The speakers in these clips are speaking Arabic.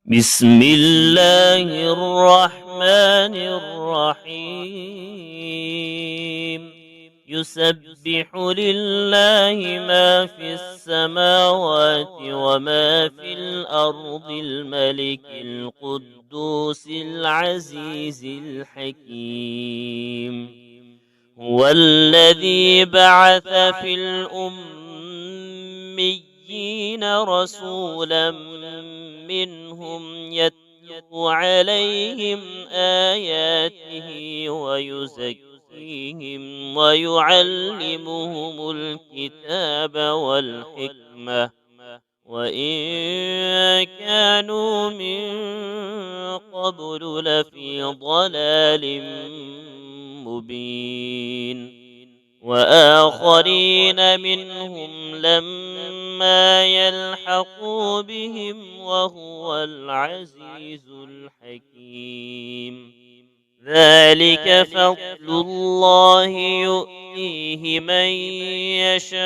بسم الله الرحمن الرحيم يسبح لله ما في السماوات وما في الأرض الملك القدوس العزيز الحكيم هو الذي بعث في الأميين رسولا منهم يتلو عليهم آياته ويزكيهم ويعلمهم الكتاب والحكمة وإن كانوا من قبل لفي ضلال مبين وآخرين منهم لما يلحقوا بهم وهو العزيز الحكيم ذلك فضل الله يؤتيه من يشاء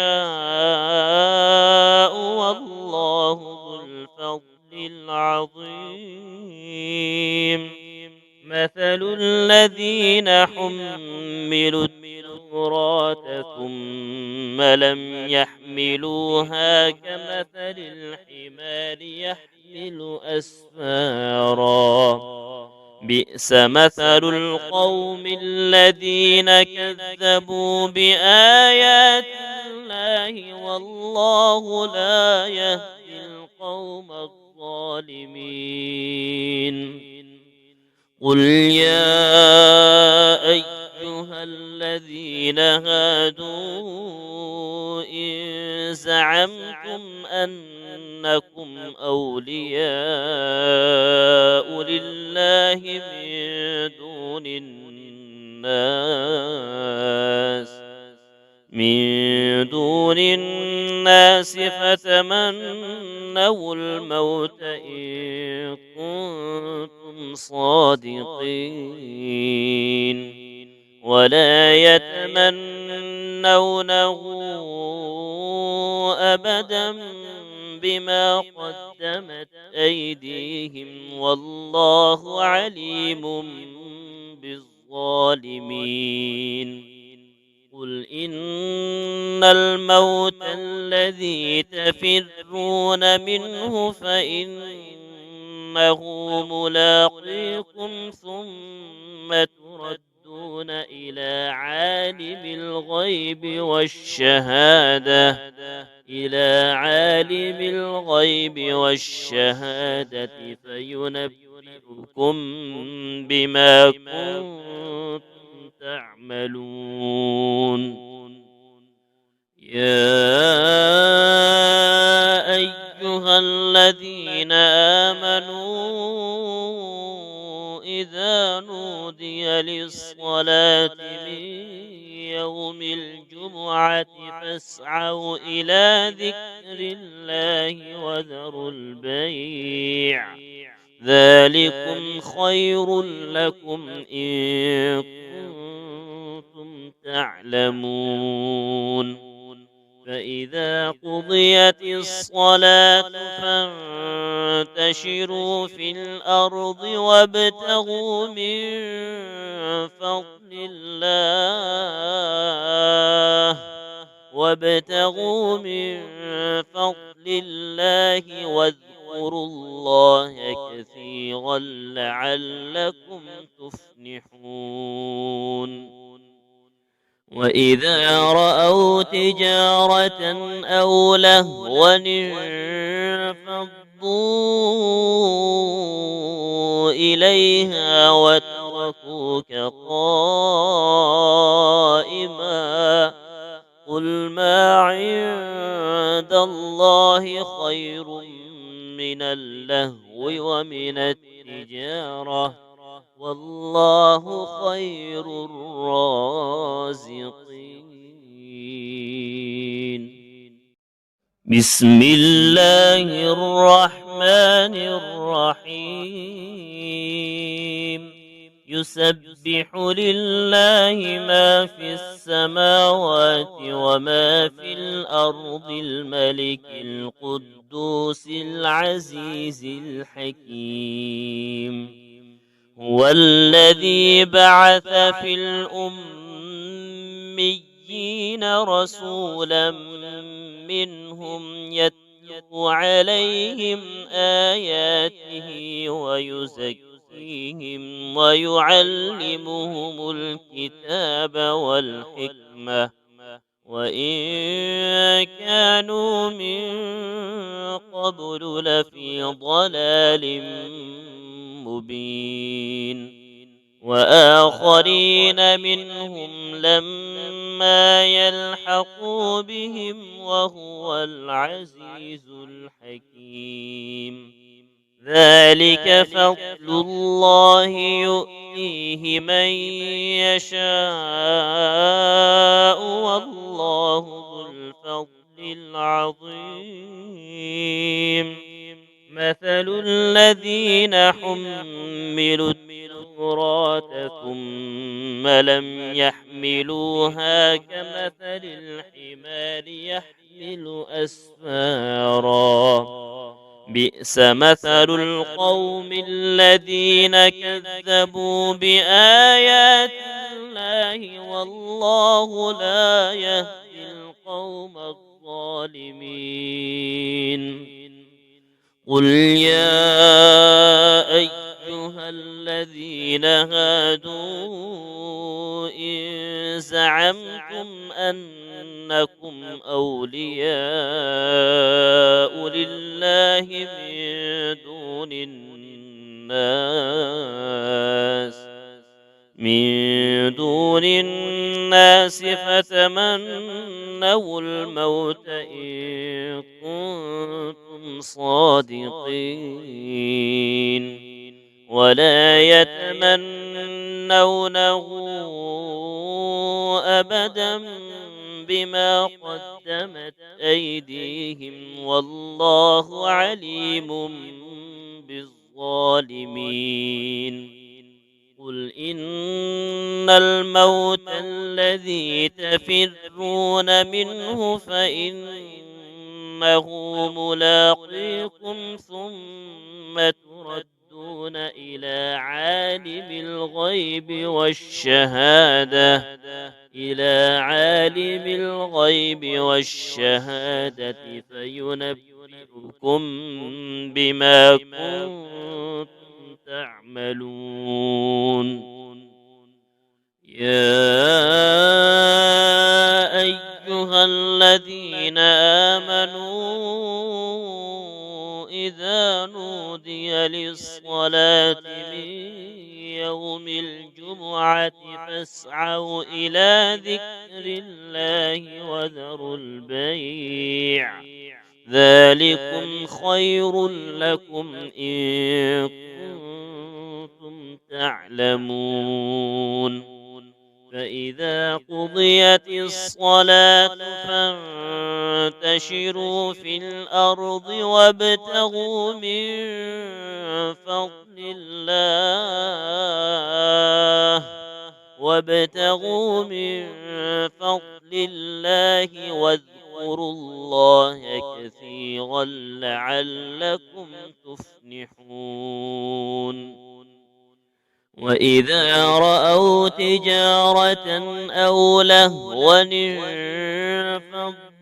والله ذو الفضل العظيم مثل الذين حملوا التوراة ثم لم يحملوها كمثل الحمار يحمل أسفارا بئس مثل القوم الذين كذبوا بآيات الله والله لا يهدي القوم الظالمين قل يا أيها الذين هادوا إن زعمتم أنكم أولياء لله من دون الناس فتمنوا الموت إن كنتم صادقين ولا يتمنونه أبدا بما قدمت أيديهم والله عليم بالظالمين قل إن الموت الذي تفرون منه فإنه ملاقيكم ثم تردون إلى عالم الغيب والشهادة فينبئكم بما كنتم تعملون يا أيها الذين آمنوا إذا نودي للصلاة من يوم الجمعة فاسعوا إلى ذكر الله وذروا البيع ذلكم خير لكم إن كنتم تعلمون فإذا قضيت الصلاة فانتشروا في الأرض وابتغوا من فضل الله واذكروا الله كثيرا لعلكم تفلحون وإذا رأوا تجارة أو لهوا انفضوا إليها وتركوك قائما قل ما عند الله خير من اللهو ومن التجارة والله خير الرازقين بسم الله الرحمن الرحيم يسبح لله ما في السماوات وما في الأرض الملك القدوس العزيز الحكيم. هو الذي بعث في الأميين رسولا منهم يتلو عليهم آياته ويزكيهم ويعلمهم الكتاب والحكمة وإن كانوا من قبل لفي ضلال مبين. وآخرين منهم لما يلحقوا بهم وهو العزيز الحكيم. ذلك فضل الله يؤتيه من يشاء والله ذو الفضل العظيم. مثل الذين حملوا التوراة ثم لم يحملوها كمثل الحمار يحمل أسفارا بئس مثل القوم الذين كذبوا بآيات الله والله لا يهدي القوم الظالمين. قل يا أيها الذين هادوا إن زعمتم أنكم أولياء لله من دون الناس فتمنوا الموت إن كنتم صادقين ولا يتمنونه أبدا بما قدمت أيديهم والله عليم بالظالمين. قل إن الموت الذي تفرون منه فإنه ملاقيكم ثم تردون إلى عالم الغيب والشهادة فينبئكم بما كنتم تعملون. يا أيها الذين آمنوا إذا نودي للصلاة من يوم الجمعة فاسعوا إلى ذكر الله وذروا البيع ذلكم خير لكم إن كنتم تعلمون. فإذا قضيت الصلاة فانتشروا في الأرض وابتغوا من فضل الله واذكروا الله كثيرا لعلكم تفلحون. وإذا رأوا تجارة أو لهوا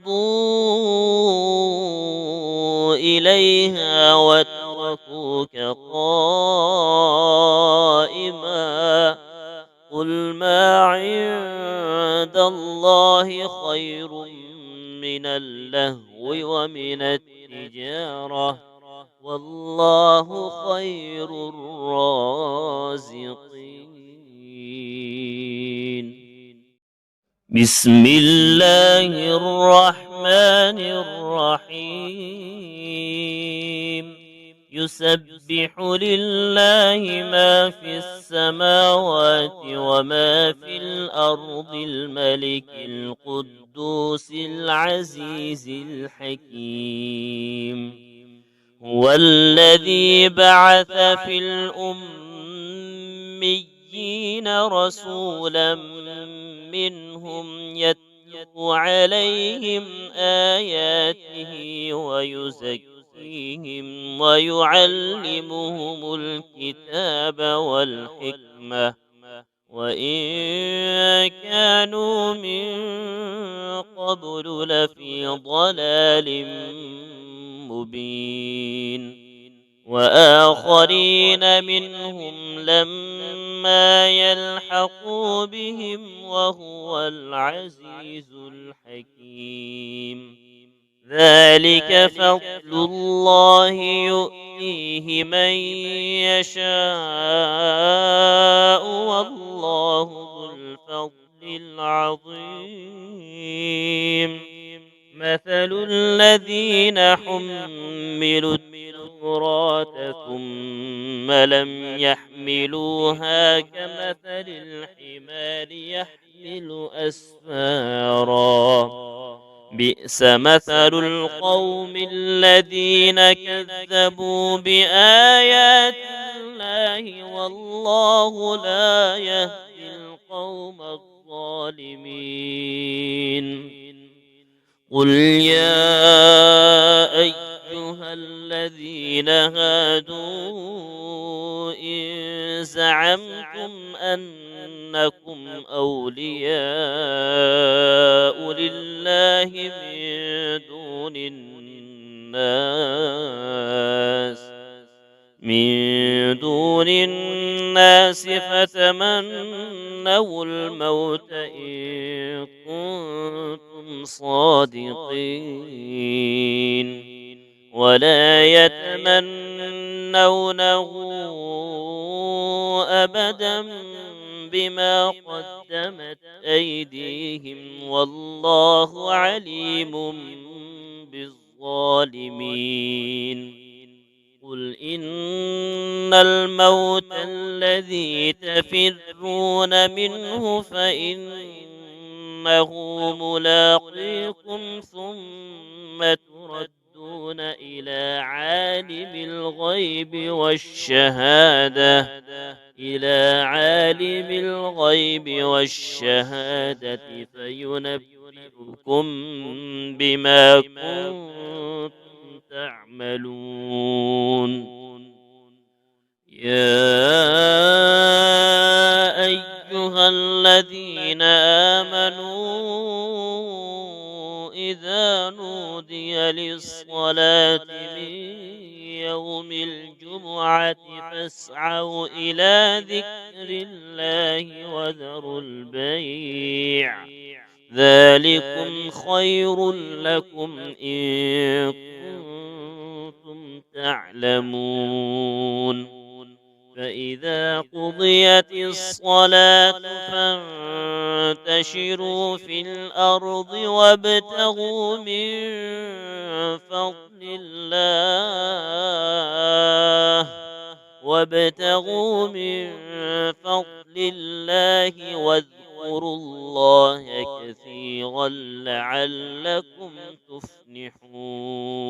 انفضوا إليها وتركوك قائما قل ما عند الله خير من اللهو ومن التجارة والله خير الرازقين. بسم الله الرحمن الرحيم. يسبح لله ما في السماوات وما في الأرض الملك القدوس العزيز الحكيم. هو الذي بعث في الأميين الأميين رسولا منهم يتلو عليهم آياته ويزكيهم ويعلمهم الكتاب والحكمة وإن كانوا من قبل لفي ضلال مبين وآخرين منهم لما يلحقوا بهم وهو العزيز الحكيم ذلك فضل الله يؤتيه من يشاء والله ذو الفضل العظيم مثل الذين حملوا التوراة ثم لم يحملوها كمثل الحمار يحمل أسفارا بئس مثل القوم الذين كذبوا بآيات الله والله لا يهدي القوم الظالمين قل يا أيها الذين هادوا إن زعمتم أنكم أولياء لله من دون الناس فتمنوا الموت إن كنتم صادقين ولا يتمنونه أبدا بما قدمت أيديهم والله عليم بالظالمين قل إن الموت الذي تفرون منه فإنه ملاقيكم ثم تردون إلى عالم الغيب والشهادة فينبئكم بما كنتم تعملون يا أيها الذين آمنوا إذا نودي للصلاة من يوم الجمعة فاسعوا إلى ذكر الله وذروا البيع ذلكم خير لكم إن كنتم تعلمون فإذا قضيت الصلاة فانتشروا في الأرض وابتغوا من فضل الله واذكروا الله كثيرا لعلكم تفلحون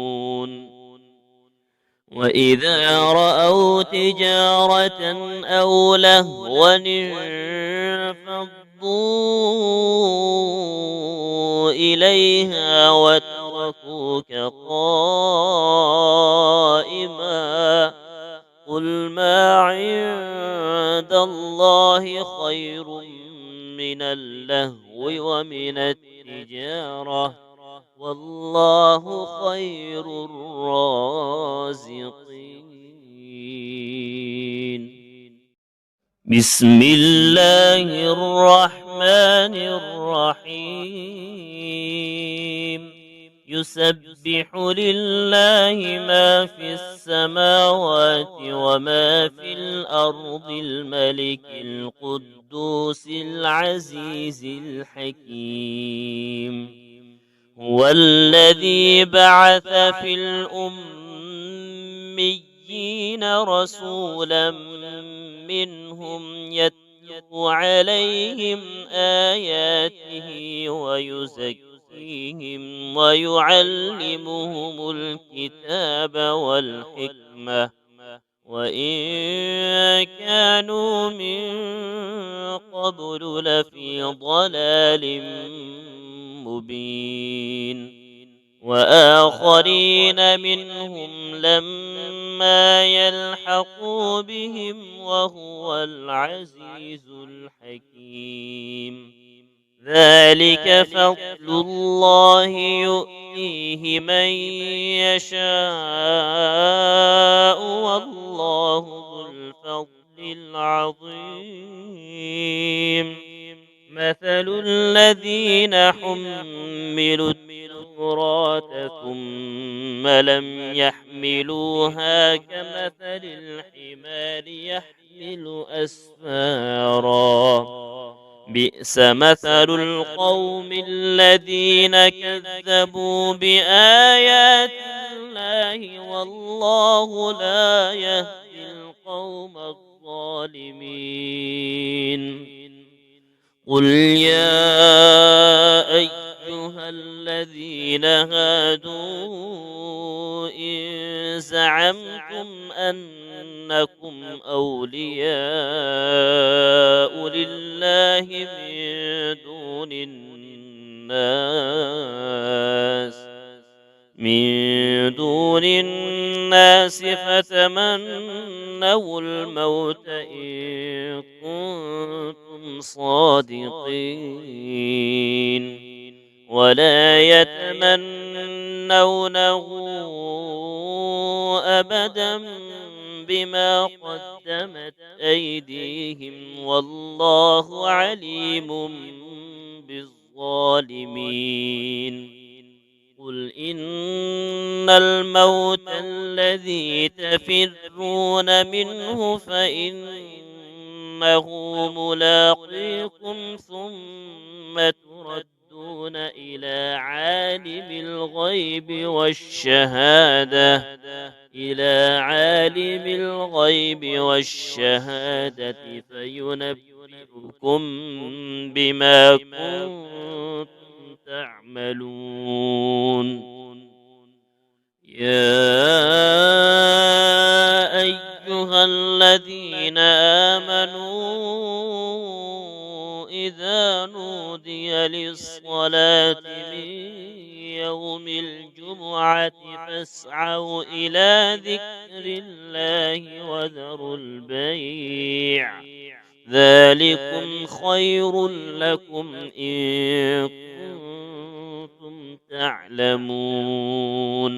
وإذا رأوا تجارة أو لهوا انفضوا إليها وتركوك قائما قل ما عند الله خير من اللهو ومن التجارة والله خير الرازقين بسم الله الرحمن الرحيم يسبح لله ما في السماوات وما في الأرض الملك القدوس العزيز الحكيم هو الذي بعث في الأميين رسولا منهم يتلو عليهم آياته ويزكيهم ويعلمهم الكتاب والحكمة وإن كانوا من ضلال مبين. وآخرين منهم لما يلحقوا بهم وهو العزيز الحكيم. ذلك فضل الله يؤتيه من يشاء والله ذو الفضل العظيم. مثل الذين حملوا التوراة ثم لم يحملوها كمثل الحمار يحمل أسفارا بئس مثل القوم الذين كذبوا بآيات الله والله لا يهدي القوم الظالمين. قل يا أيها الذين هادوا إن زعمتم أنكم أولياء لله من دون الناس فتمنوا الموت إن كنتم صادقين ولا يتمنونه أبدا بما قدمت أيديهم والله عليم بالظالمين. قل إن الموت الذي تفرون منه فإنه ملاقيكم ثم تردون إلى عالم الغيب والشهادة فينبئكم بما كنتم تعملون. يا أيها الذين آمنوا إذا نودي للصلاة من يوم الجمعة فاسعوا إلى ذكر الله وذروا البيع ذلكم خير لكم إن كنتم تعلمون.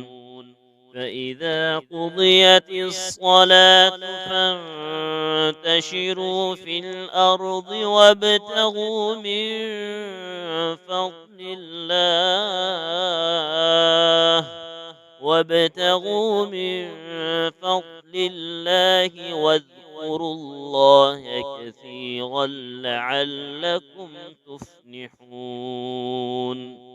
فإذا قضيت الصلاة فانتشروا في الأرض وابتغوا من فضل الله واذكروا الله كثيرا لعلكم تفلحون.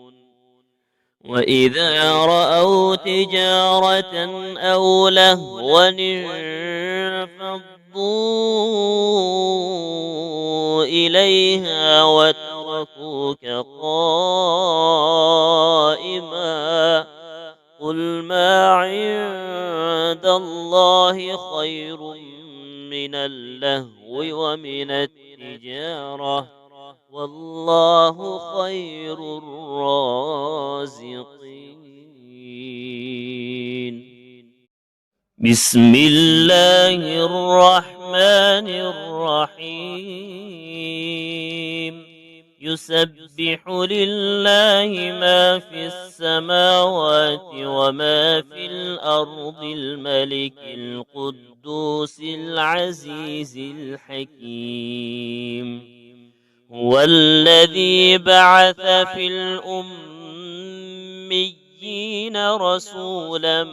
وإذا رأوا تجارة أو لهوا انفضوا إليها وتركوك قائما قل ما عند الله خير من اللهو ومن التجارة والله خير الرازقين. بسم الله الرحمن الرحيم. يسبح لله ما في السماوات وما في الأرض الملك القدوس العزيز الحكيم. هو الذي بعث في الأميين رسولا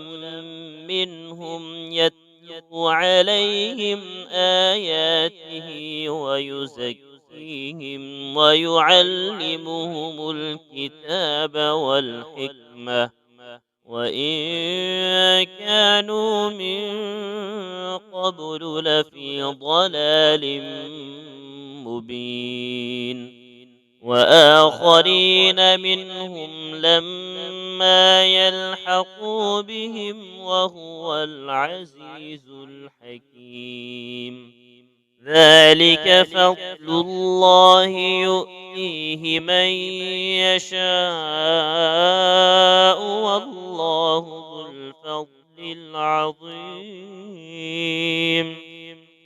منهم يتلو عليهم آياته ويزكيهم ويعلمهم الكتاب والحكمة وإن كانوا من قبل لفي ضلال مبين. وآخرين منهم لما يلحقوا بهم وهو العزيز الحكيم. ذلك فضل الله يؤتيه يؤتيه من يشاء والله ذو الفضل العظيم.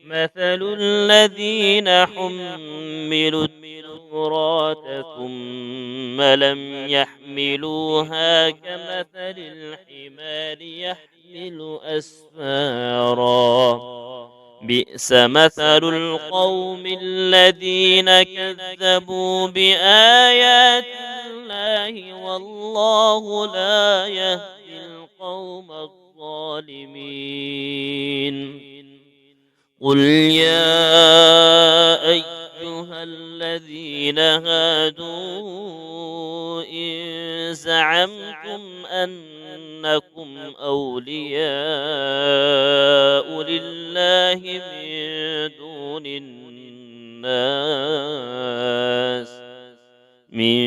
مثل الذين حملوا التوراة ثم لم يحملوها كمثل الحمار يحمل أسفارا بئس مثل القوم الذين كذبوا بآيات الله والله لا يهدي القوم الظالمين. قل يا أيها الذين هادوا إن زعمتم أنكم أولياء لله من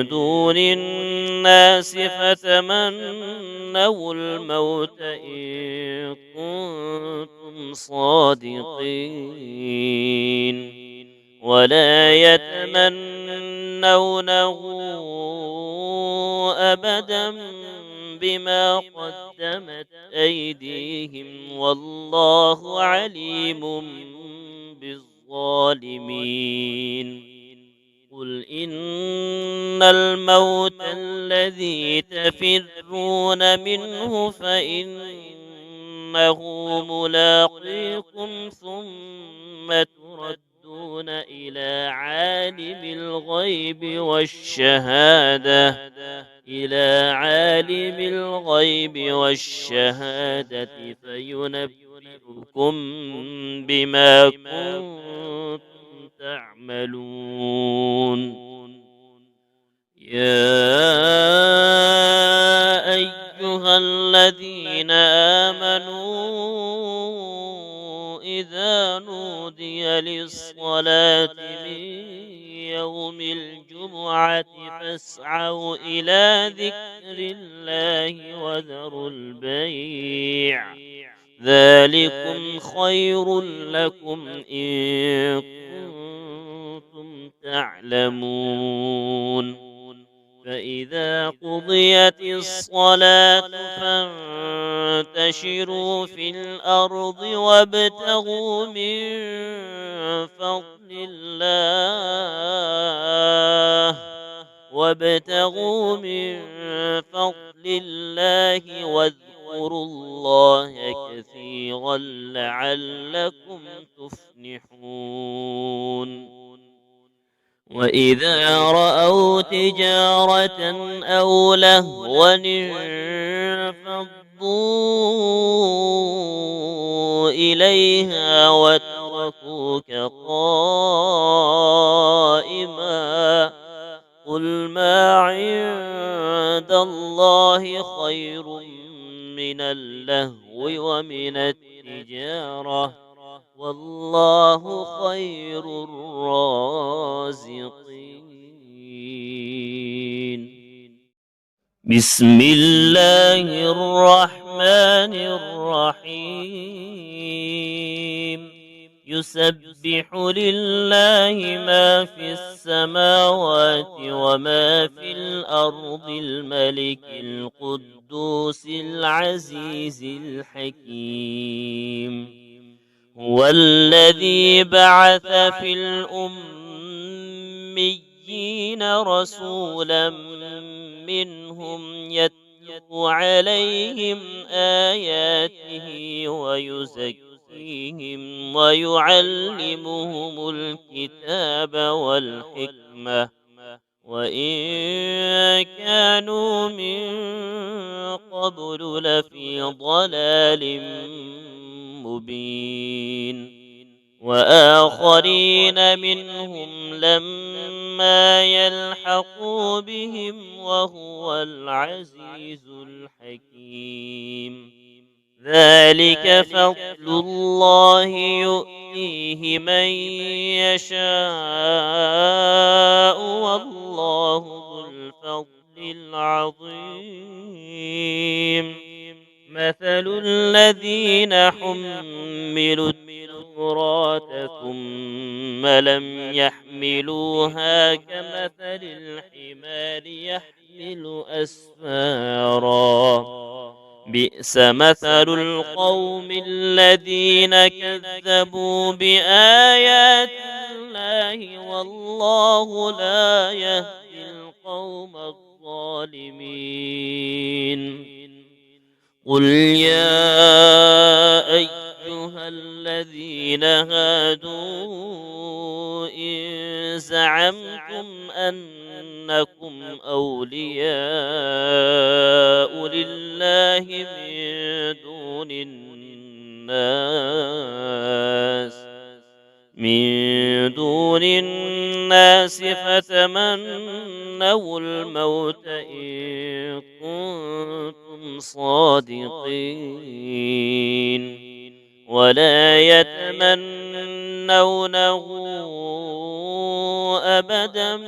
دون الناس فتمنوا الموت إن كنتم صادقين ولا يتمنونه أبدا بما قدمت أيديهم والله عليم بالظالمين. قل إن الموت الذي تفرون منه فإنه ملاقيكم ثم تردون إلى عالم الغيب والشهادة فينبئكم بما كنتم تعملون. يا أيها الذين آمنوا إذا نودي للصلاة من يوم الجمعة فاسعوا إلى ذكر الله وذروا البيع ذلكم خير لكم إن كنتم تعلمون. فإذا قضيت الصلاة فانتشروا في الأرض وابتغوا من فضل الله واذكروا الله كثيرا لعلكم تفلحون. وإذا رأوا تجارة أو لهوا انفضوا إليها وتركوك قائما قل ما عند الله خير من اللهو ومن التجارة والله خير الرازقين. بسم الله الرحمن الرحيم. يسبح لله ما في السماوات وما في الأرض الملك القدوس العزيز الحكيم. هو الذي بعث في الأميين رسولا منهم يتلو عليهم آياته ويزكيهم ويعلمهم الكتاب والحكمة وإن كانوا من قبل لفي ضلال مبين. وآخرين منهم لما يلحقوا بهم وهو العزيز الحكيم. ذلك فضل الله يؤتيه من يشاء والله ذو الفضل العظيم. مثل الذين حملوا التوراة ثم لم يحملوها ليحملوها كمثل الحمار يحمل أسفارا بئس مثل القوم الذين كذبوا بآيات الله والله لا يهدي القوم الظالمين. قل يا أيها الذين هادوا إن زعمتم أنكم أولياء لله من دون الناس فتمنوا الموت إن كنتم صادقين ولا يتمنونه أبدا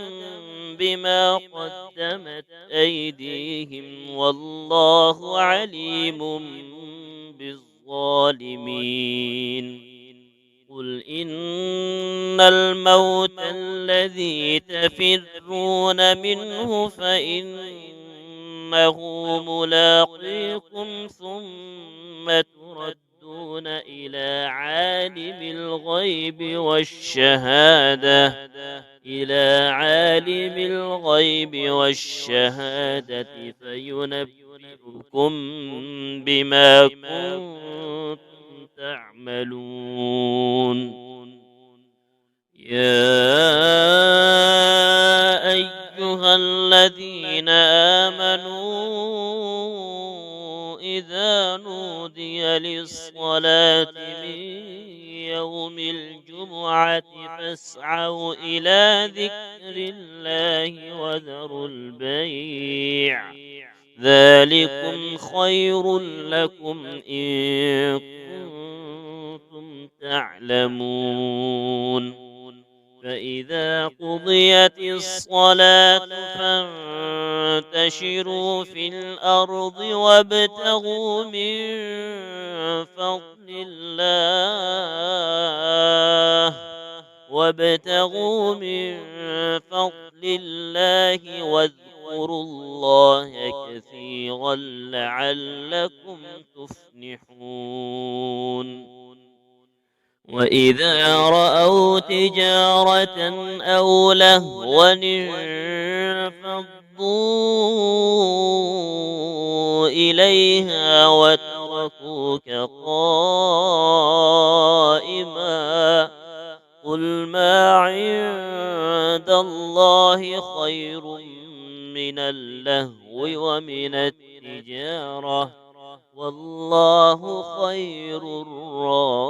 بما قدمت أيديهم والله عليم بالظالمين. قل إن الموت الذي تفرون منه فإنه ملاقيكم ثم تردون إلى عالم الغيب والشهادة فينبئكم بما كنتم تعملون. يا أيها الذين آمنوا إذا نودي للصلاة من يوم الجمعة فاسعوا إلى ذكر الله وذروا البيع ذلكم خير لكم إن كنتم تعلمون. فإذا قضيت الصلاة فانتشروا في الأرض وابتغوا من فضل الله واذكروا الله كثيرا لعلكم تفلحون. وإذا رأوا تجارة أو لهوا انفضوا إليها وتركوك قائما قل ما عند الله خير من اللهو ومن التجارة والله خير الرازقين.